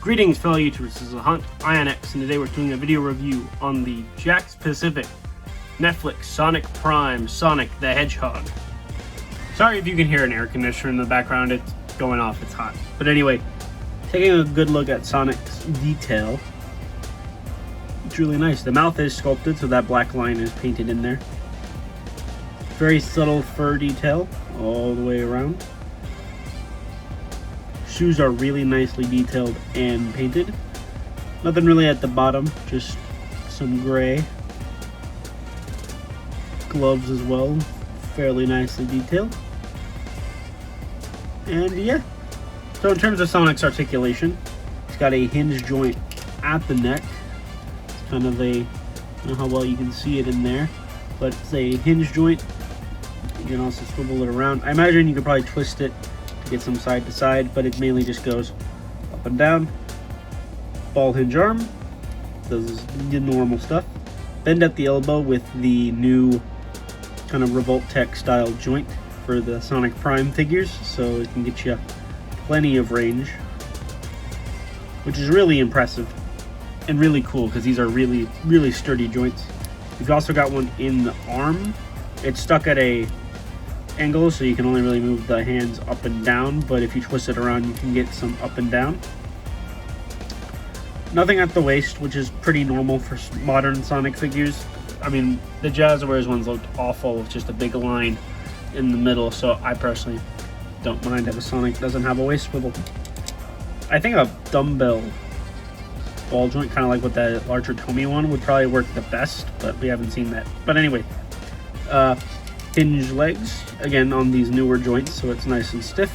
Greetings fellow YouTubers, this is Hunt, IonX, and today we're doing a video review on the Jakks Pacific Netflix Sonic Prime Sonic the Hedgehog. Sorry if you can hear an air conditioner in the background, it's going off, it's hot. But anyway, taking a good look at Sonic's detail, it's really nice. The mouth is sculpted, so that black line is painted in there. Very subtle fur detail all the way around. Shoes are really nicely detailed and painted. Nothing really at the bottom, just some gray. Gloves as well, fairly nicely detailed. And yeah, so in terms of Sonic's articulation, it's got a hinge joint at the neck. It's kind of a, I don't know how well you can see it in there, but it's a hinge joint. You can also swivel it around. I imagine you could probably twist it to get some side to side, but it mainly just goes up and down. Ball hinge arm, does the normal stuff. Bend at the elbow with the new kind of Revoltech style joint for the Sonic Prime figures, so it can get you plenty of range, which is really impressive and really cool because these are really sturdy joints. You've also got one in the arm. It's stuck at a angle, so you can only really move the hands up and down, but if you twist it around you can get some up and down. Nothing at the waist, which is pretty normal for modern Sonic figures. I mean, the Jazzwares ones looked awful with just a big line in the middle, so I personally don't mind if a Sonic doesn't have a waist swivel. I think a dumbbell ball joint, kind of like what that larger Tommy one, would probably work the best, but we haven't seen that. But anyway, hinge legs, again on these newer joints, so it's nice and stiff.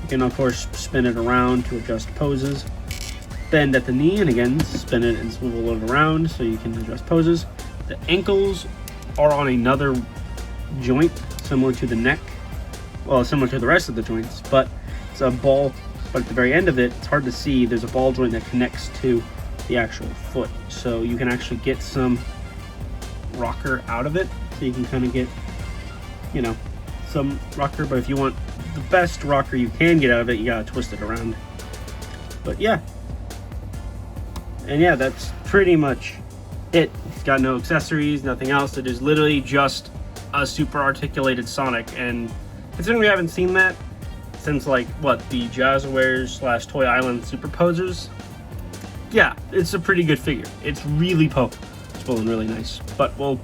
You can of course spin it around to adjust poses. Bend at the knee, and again spin it and swivel it around so you can adjust poses. The ankles are on another joint similar to the neck, well, similar to the rest of the joints, but it's a ball, but at the very end of it, it's hard to see, there's a ball joint that connects to the actual foot, so you can actually get some rocker out of it, so you can kind of get, you know, some rocker. But if you want the best rocker you can get out of it, you gotta twist it around. But yeah, and yeah, that's pretty much it. It's got no accessories, nothing else. It is literally just a super articulated Sonic, and considering we haven't seen that since, like, what, the Jazzwares / Toy Island Superposers, yeah, it's a pretty good figure. It's really powerful and really nice, but we'll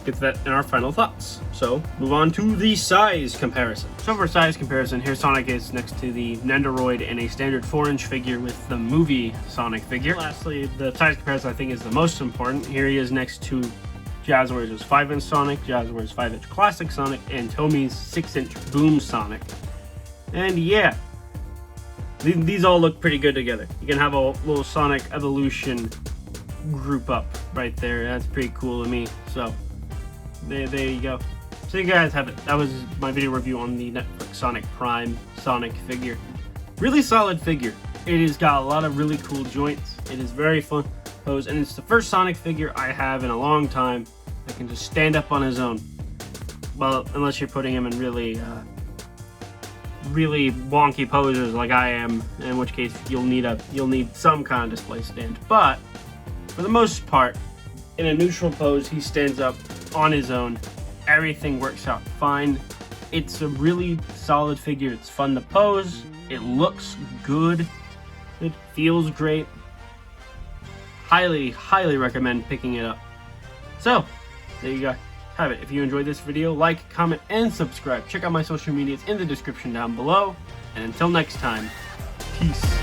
get to that in our final thoughts. So move on to the size comparison. So for size comparison, here Sonic is next to the Nendoroid in a standard 4-inch figure with the movie Sonic figure. Lastly, the size comparison I think is the most important. Here he is next to Jazzwares' 5-inch Sonic, Jazzwares' 5-inch Classic Sonic, and Tommy's 6-inch Boom Sonic. And yeah, these all look pretty good together. You can have a little Sonic Evolution group up right there. That's pretty cool to me. So there you go. So you guys have it. That was my video review on the Netflix Sonic Prime Sonic figure. Really solid figure. It has got a lot of really cool joints. It is very fun to pose, and it's the first Sonic figure I have in a long time that can just stand up on his own. Well, unless you're putting him in really wonky poses like I am, in which case you'll need some kind of display stand. But for the most part, in a neutral pose, he stands up on his own. Everything works out fine. It's a really solid figure. It's fun to pose. It looks good. It feels great. Highly recommend picking it up. So, there you go. Have it. If you enjoyed this video, like, comment, and subscribe. Check out my social medias in the description down below. And until next time, peace.